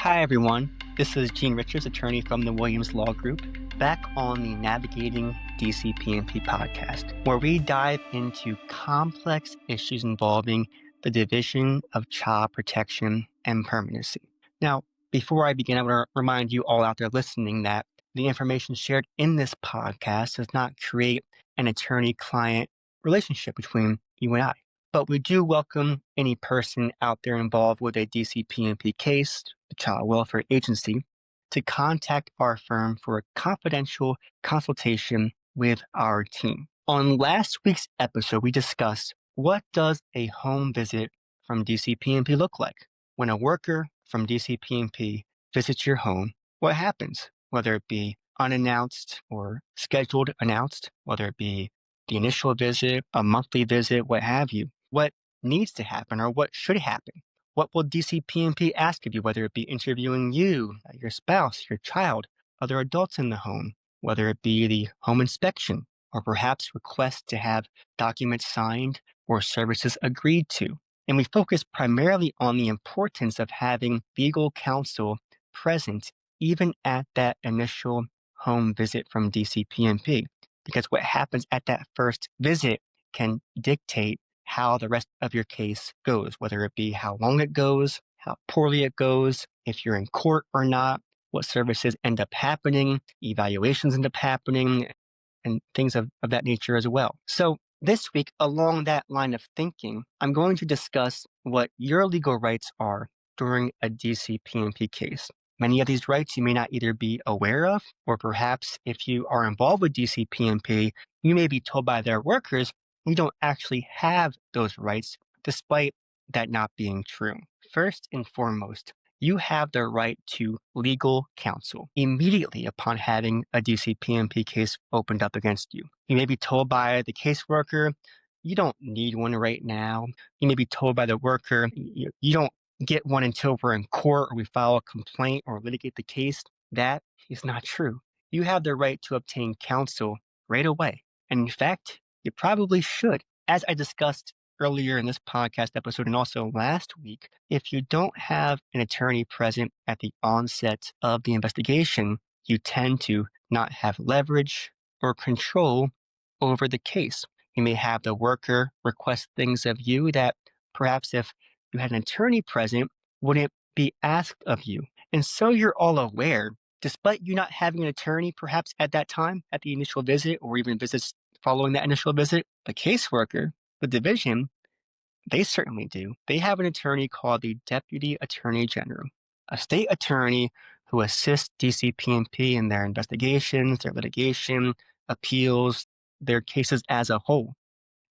Hi, everyone. This is Gene Richards, attorney from the Williams Law Group, back on the Navigating DCPP podcast, where we dive into complex issues involving the division of child protection and permanency. Now, before I begin, I want to remind you all out there listening that the information shared in this podcast does not create an attorney-client relationship between you and I. But we do welcome any person out there involved with a DCPP case, the Child Welfare Agency, to contact our firm for a confidential consultation with our team. On last week's episode, we discussed what does a home visit from DCPP look like? When a worker from DCPP visits your home, what happens? Whether it be unannounced or scheduled announced, whether it be the initial visit, a monthly visit, what have you. What needs to happen or what should happen? What will DCPP ask of you, whether it be interviewing you, your spouse, your child, other adults in the home, whether it be the home inspection, or perhaps request to have documents signed or services agreed to. And we focus primarily on the importance of having legal counsel present even at that initial home visit from DCPP, because what happens at that first visit can dictate how the rest of your case goes, whether it be how long it goes, how poorly it goes, if you're in court or not, what services end up happening, evaluations end up happening, and things of that nature as well. So this week, along that line of thinking, I'm going to discuss what your legal rights are during a DCPP case. Many of these rights you may not either be aware of, or perhaps if you are involved with DCPP, you may be told by their workers you don't actually have those rights, despite that not being true. First and foremost, you have the right to legal counsel immediately upon having a DCPP case opened up against you. You may be told by the caseworker, you don't need one right now. You may be told by the worker, you don't get one until we're in court or we file a complaint or litigate the case. That is not true. You have the right to obtain counsel right away. And in fact, you probably should. As I discussed earlier in this podcast episode and also last week, if you don't have an attorney present at the onset of the investigation, you tend to not have leverage or control over the case. You may have the worker request things of you that perhaps if you had an attorney present wouldn't be asked of you. And so you're all aware, despite you not having an attorney perhaps at that time, at the initial visit or even visits following that initial visit, the caseworker, the division, they certainly do. They have an attorney called the Deputy Attorney General, a state attorney who assists DCPP in their investigations, their litigation, appeals, their cases as a whole.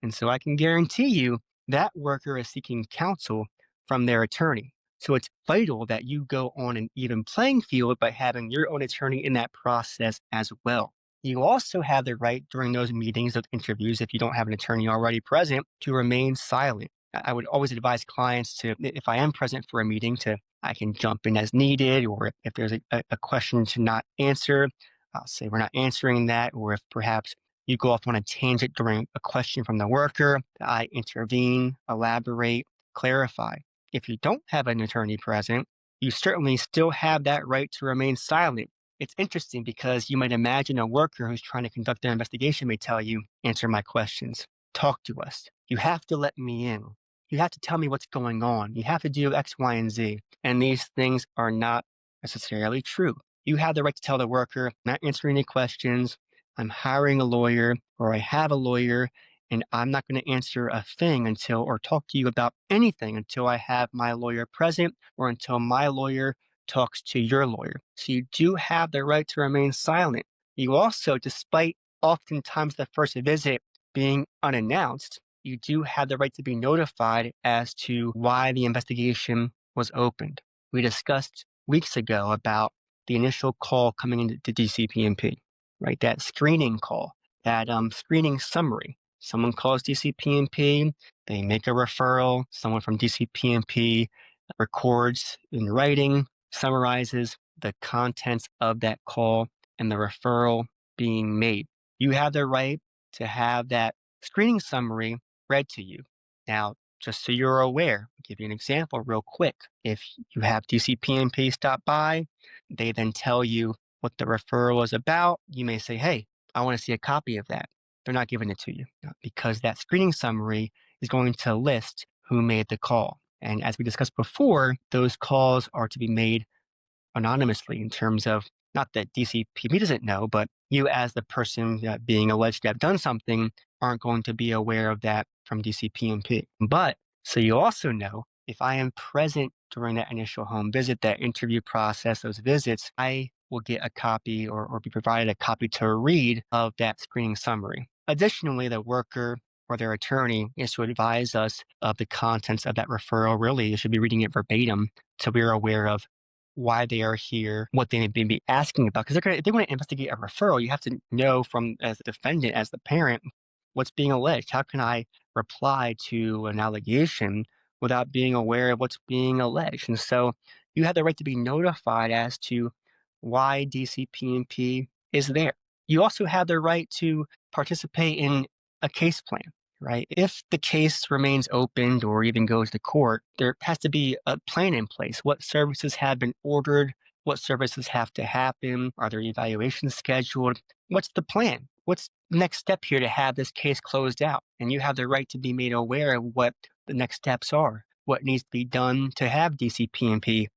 And so I can guarantee you that worker is seeking counsel from their attorney. So it's vital that you go on an even playing field by having your own attorney in that process as well. You also have the right during those meetings, those interviews, if you don't have an attorney already present, to remain silent. I would always advise clients to, if I am present for a meeting, I can jump in as needed, or if there's a question to not answer, I'll say we're not answering that, or if perhaps you go off on a tangent during a question from the worker, I intervene, elaborate, clarify. If you don't have an attorney present, you certainly still have that right to remain silent. It's interesting because you might imagine a worker who's trying to conduct their investigation may tell you, answer my questions, talk to us. You have to let me in. You have to tell me what's going on. You have to do X, Y, and Z. And these things are not necessarily true. You have the right to tell the worker, not answering any questions, I'm hiring a lawyer or I have a lawyer and I'm not going to answer a thing until or talk to you about anything until I have my lawyer present or until my lawyer talks to your lawyer. So you do have the right to remain silent. You also, despite oftentimes the first visit being unannounced, you do have the right to be notified as to why the investigation was opened. We discussed weeks ago about the initial call coming into DCPP, right? That screening call, that screening summary. Someone calls DCPP, they make a referral, someone from DCPP records in writing, summarizes the contents of that call and the referral being made. You have the right to have that screening summary read to you. Now, just so you're aware, I'll give you an example real quick. If you have DCPNP stop by, they then tell you what the referral is about. You may say, hey, I want to see a copy of that. They're not giving it to you because that screening summary is going to list who made the call. And as we discussed before, those calls are to be made anonymously in terms of not that DCPP doesn't know, but you as the person being alleged to have done something aren't going to be aware of that from DCPP. But so you also know if I am present during that initial home visit, that interview process, those visits, I will get a copy or be provided a copy to read of that screening summary. Additionally, the worker or their attorney is to advise us of the contents of that referral. Really, you should be reading it verbatim so we're aware of why they are here, what they may be asking about. Because if they want to investigate a referral, you have to know from as a defendant, as the parent, what's being alleged. How can I reply to an allegation without being aware of what's being alleged? And so you have the right to be notified as to why DCPNP is there. You also have the right to participate in a case plan. Right? If the case remains opened or even goes to court, there has to be a plan in place. What services have been ordered? What services have to happen? Are there evaluations scheduled? What's the plan? What's the next step here to have this case closed out? And you have the right to be made aware of what the next steps are, what needs to be done to have DCPNP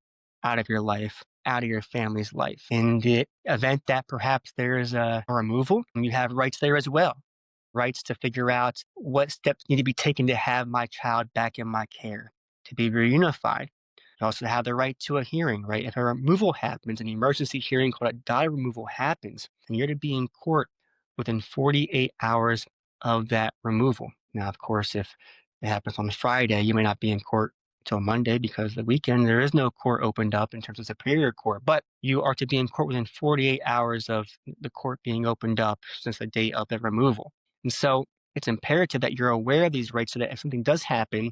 out of your life, out of your family's life. In the event that perhaps there's a removal, you have rights there as well. Rights to figure out what steps need to be taken to have my child back in my care, to be reunified. You also have the right to a hearing, right? If a removal happens, an emergency hearing called a dye removal happens, and you're to be in court within 48 hours of that removal. Now, of course, if it happens on Friday, you may not be in court until Monday because the weekend there is no court opened up in terms of Superior Court, but you are to be in court within 48 hours of the court being opened up since the date of the removal. And so it's imperative that you're aware of these rights so that if something does happen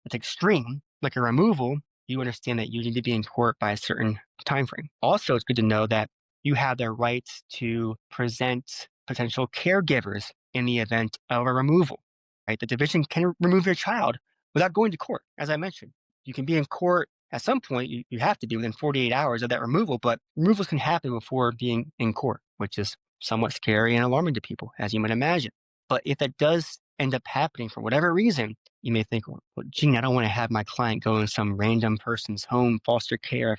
that's extreme, like a removal, you understand that you need to be in court by a certain time frame. Also, it's good to know that you have the rights to present potential caregivers in the event of a removal. Right? The division can remove your child without going to court, as I mentioned. You can be in court at some point, you have to be within 48 hours of that removal, but removals can happen before being in court, which is somewhat scary and alarming to people, as you might imagine. But if that does end up happening for whatever reason, you may think, well, Gene, I don't want to have my client go in some random person's home, foster care.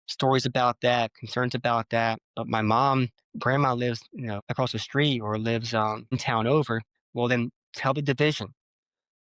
Stories about that, concerns about that. But my grandma lives, across the street or lives in town over. Well, then tell the division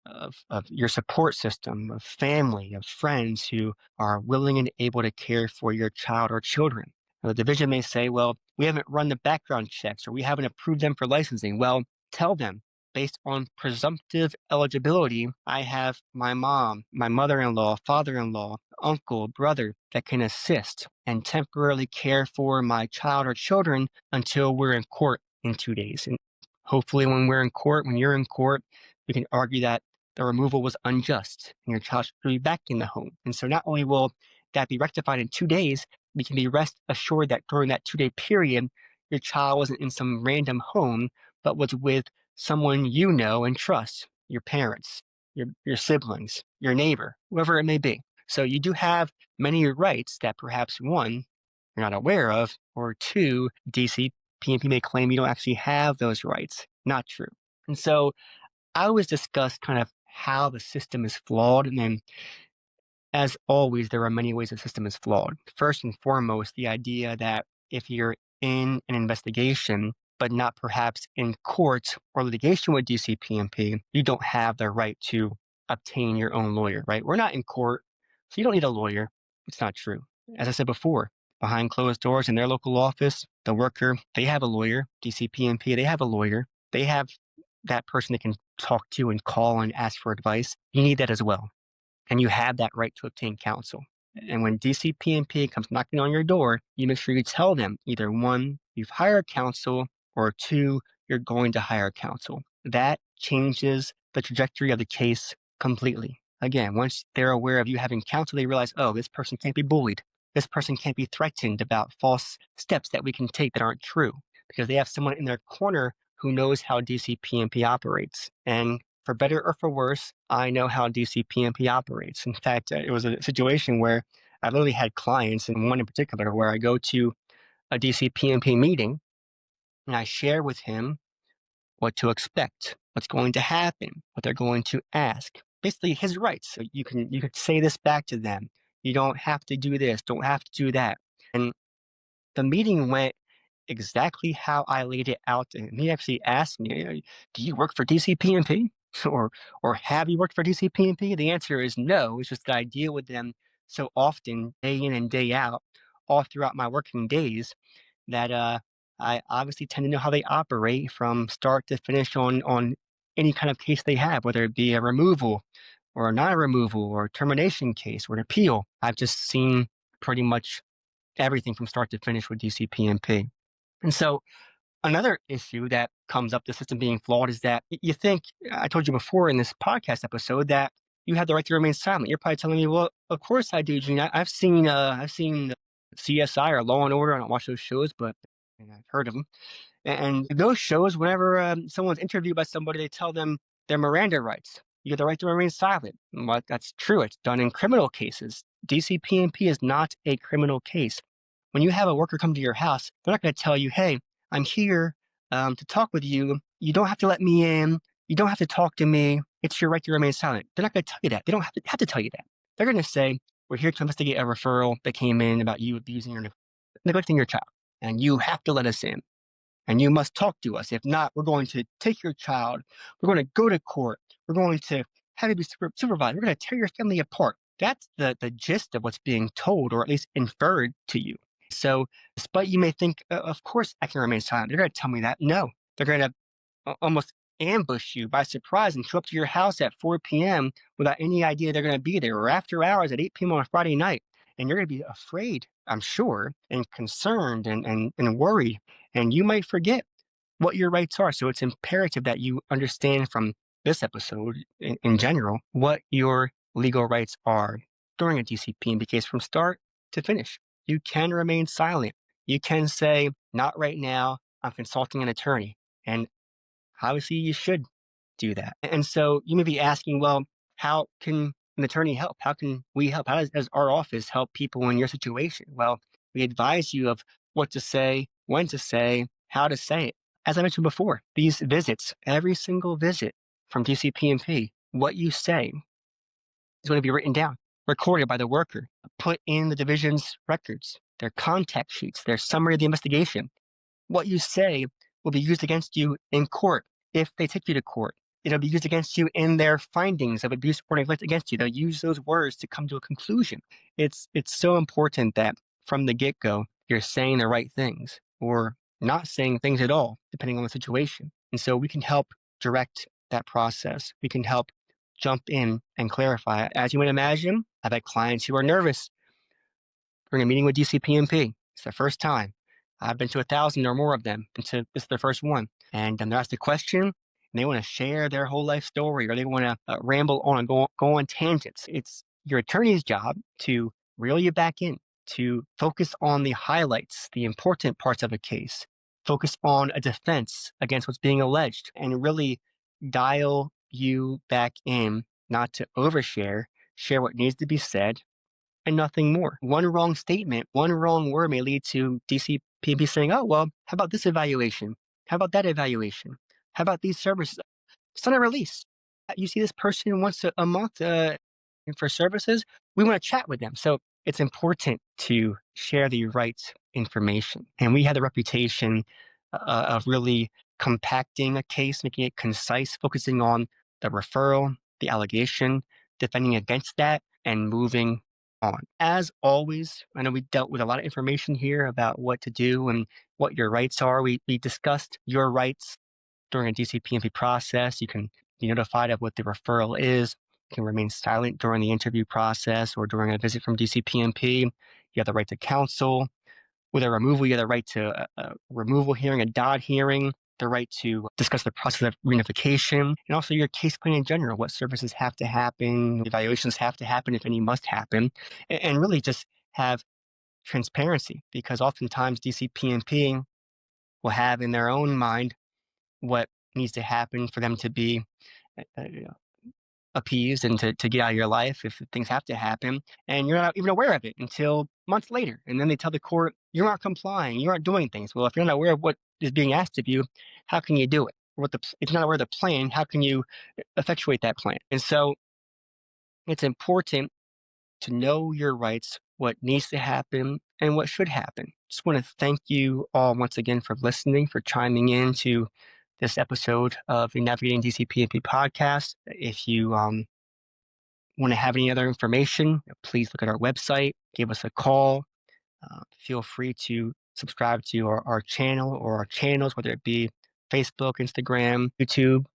of your support system, of family, of friends who are willing and able to care for your child or children. Now, the division may say, well, we haven't run the background checks or we haven't approved them for licensing. Well, tell them based on presumptive eligibility, I have my mom, my mother-in-law, father-in-law, uncle, brother that can assist and temporarily care for my child or children until we're in court in 2 days. And hopefully when you're in court, we can argue that the removal was unjust and your child should be back in the home. And so not only will that be rectified in 2 days, we can be rest assured that during that 2-day period, your child wasn't in some random home, but was with someone you know and trust, your parents, your siblings, your neighbor, whoever it may be. So you do have many rights that perhaps one, you're not aware of, or two, DCPNP may claim you don't actually have those rights. Not true. And so I always discuss kind of how the system is flawed. And then, as always, there are many ways the system is flawed. First and foremost, the idea that if you're in an investigation, but not perhaps in court or litigation with DCPNP, you don't have the right to obtain your own lawyer, right? We're not in court, so you don't need a lawyer. It's not true. As I said before, behind closed doors in their local office, the worker, they have a lawyer. DCPNP, they have a lawyer. They have that person they can talk to and call and ask for advice. You need that as well. And you have that right to obtain counsel. And when DCPNP comes knocking on your door, you make sure you tell them either one, you've hired counsel, or two, you're going to hire counsel. That changes the trajectory of the case completely. Again, once they're aware of you having counsel, they realize, oh, this person can't be bullied. This person can't be threatened about false steps that we can take that aren't true because they have someone in their corner who knows how DCPNP operates. And for better or for worse, I know how DCPMP operates. In fact, it was a situation where I literally had clients, and one in particular, where I go to a DCPMP meeting and I share with him what to expect, what's going to happen, what they're going to ask. Basically, his rights. So you could say this back to them. You don't have to do this. Don't have to do that. And the meeting went exactly how I laid it out to him. He actually asked me, "Do you work for DCPMP, or have you worked for DCPMP?" The answer is no. It's just that I deal with them so often, day in and day out, all throughout my working days, that I obviously tend to know how they operate from start to finish on any kind of case they have, whether it be a removal or a non-removal or a termination case or an appeal. I've just seen pretty much everything from start to finish with DCPMP. And so another issue that comes up, the system being flawed, is that you think, I told you before in this podcast episode, that you have the right to remain silent. You're probably telling me, well, of course I do, Gene. I've seen CSI or Law and Order. I don't watch those shows, but and I've heard of them. And those shows, whenever someone's interviewed by somebody, they tell them their Miranda rights. You have the right to remain silent. Well, that's true. It's done in criminal cases. DCPMP is not a criminal case. When you have a worker come to your house, they're not going to tell you, "Hey, I'm here to talk with you. You don't have to let me in. You don't have to talk to me. It's your right to remain silent." They're not going to tell you that. They don't have to tell you that. They're going to say, "We're here to investigate a referral that came in about you abusing or neglecting your child, and you have to let us in. And you must talk to us. If not, we're going to take your child. We're going to go to court. We're going to have you be supervised. We're going to tear your family apart." That's the gist of what's being told, or at least inferred to you. So, despite you may think, of course I can remain silent, they're going to tell me that. No, they're going to almost ambush you by surprise and show up to your house at 4 p.m. without any idea they're going to be there, or after hours at 8 p.m. on a Friday night. And you're going to be afraid, I'm sure, and concerned and worried. And you might forget what your rights are. So it's imperative that you understand from this episode in general what your legal rights are during a DCP case from start to finish. You can remain silent. You can say, "Not right now. I'm consulting an attorney." And obviously, you should do that. And so you may be asking, well, how can an attorney help? How can we help? How does our office help people in your situation? Well, we advise you of what to say, when to say, how to say it. As I mentioned before, these visits, every single visit from DCPMP, what you say is going to be written down, recorded by the worker, put in the division's records, their contact sheets, their summary of the investigation. What you say will be used against you in court if they take you to court. It'll be used against you in their findings of abuse or neglect against you. They'll use those words to come to a conclusion. It's so important that from the get-go, you're saying the right things or not saying things at all, depending on the situation. And so we can help direct that process. We can help jump in and clarify. As you might imagine, I've had clients who are nervous during a meeting with DCPMP. It's their first time. I've been to 1,000 or more of them. This is their first one. And they're asked a question, and they want to share their whole life story, or they want to ramble on and go on tangents. It's your attorney's job to reel you back in, to focus on the highlights, the important parts of a case, focus on a defense against what's being alleged, and really dial you back in, not to overshare, share what needs to be said, and nothing more. One wrong statement, one wrong word may lead to DCPP saying, "Oh, well, how about this evaluation? How about that evaluation? How about these services? It's not a release. You see this person once a month for services. We want to chat with them." So it's important to share the right information. And we have the reputation of really compacting a case, making it concise, focusing on the referral, the allegation, defending against that, and moving on. As always, I know we dealt with a lot of information here about what to do and what your rights are. We discussed your rights during a DCPMP process. You can be notified of what the referral is. You can remain silent during the interview process or during a visit from DCPMP. You have the right to counsel. With a removal, you have the right to a removal hearing, a DOD hearing, the right to discuss the process of reunification, and also your case plan in general, what services have to happen, evaluations have to happen, if any must happen, and really just have transparency, because oftentimes DCPMP will have in their own mind what needs to happen for them to be appeased and to get out of your life if things have to happen, and you're not even aware of it until months later. And then they tell the court, you aren't complying, you aren't doing things. Well, if you're not aware of what is being asked of you, how can you do it? If you're not aware of the plan, how can you effectuate that plan? And so it's important to know your rights, what needs to happen, and what should happen. Just want to thank you all once again for listening, for chiming in to this episode of the Navigating DCPP podcast. If you want to have any other information, please look at our website, give us a call. Feel free to subscribe to our channel or our channels, whether it be Facebook, Instagram, YouTube.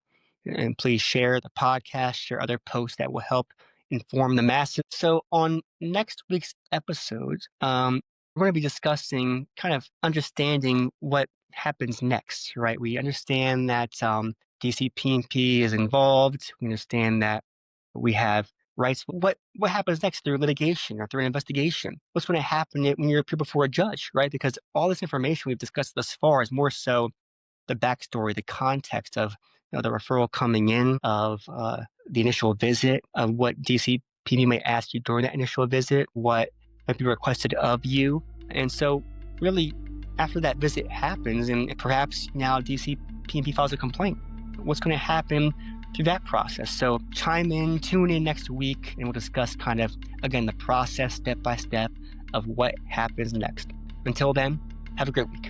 And please share the podcast, share other posts that will help inform the masses. So on next week's episode, we're going to be discussing kind of understanding what happens next, right? We understand that DCPP is involved. We understand that we have rights. What happens next through litigation or through an investigation? What's going to happen when you're appeared before a judge, right? Because all this information we've discussed thus far is more so the backstory, the context of the referral coming in, of the initial visit, of what DCPP may ask you during that initial visit, what might be requested of you. And so really, after that visit happens, and perhaps now DCPP files a complaint, what's going to happen through that process? So chime in, tune in next week, and we'll discuss kind of, again, the process step by step of what happens next. Until then, have a great week.